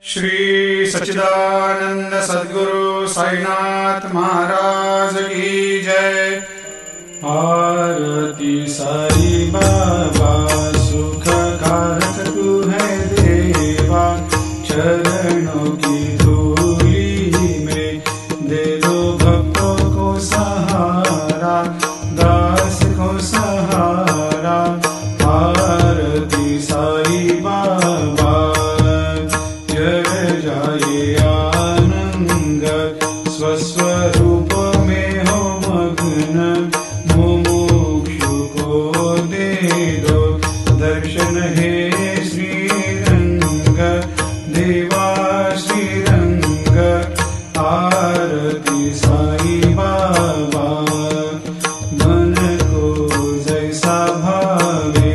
श्री सच्चिदानंद सद्गुरु साईनाथ महाराज की जय। आरती साई बाबा सुख कारक तू है देवा, चरणों की धूली में दे दो भक्तों को सहारा, दास को सहारा। आरती साई बाबा जय जाए आनंद, स्वस्वरूप में हो मग्न, मुमुक्षु को दे दो दर्शन हे श्रीरंग, देवा श्रीरंग। आरती साई बाबा मन को जैसा भावे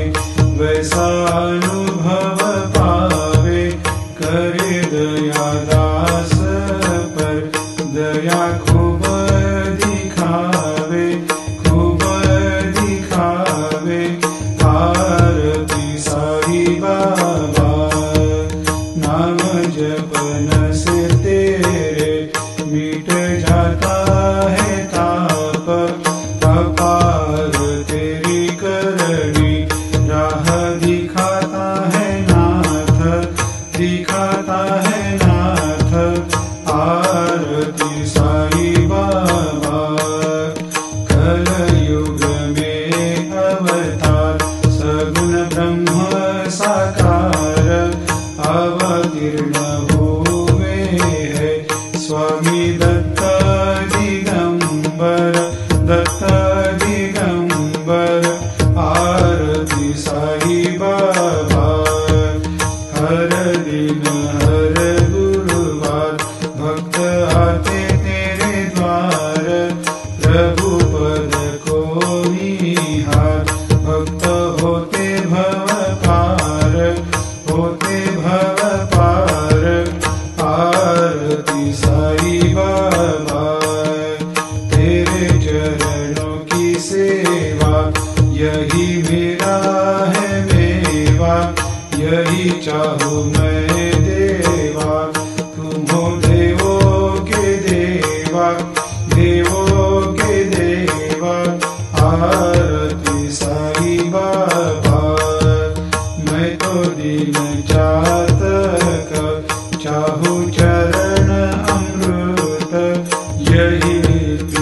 वैसा अनुभव पावे, करे दया दास पर दया खूब दिखावे, खूब दिखावे। आरती साई बाबा नाम जपन से तेरे मिट जाता है ताप, अपार तेरी करनी राह दिखाता है नाथ, दिखाता है नाथ। आरती साई बाबा कलयुग में अवतार, सगुण ब्रह्म साकार अवतीर्ण हुए है स्वामी दत्त दिगंबर, दत्त दिगंबर। आरती साई बाबा हर दिन हर गुरुवार भक्त आते तेरे द्वार, प्रभु पद को निहार, भक्त होते भव पार, होते भव पार। आरती साई बाबा तेरे चरणों की सेवा, यही मेरा है मेवा, यही चाहूँ मैं देवा। तुम हो देवों के देवा, देवों के देवा। आरती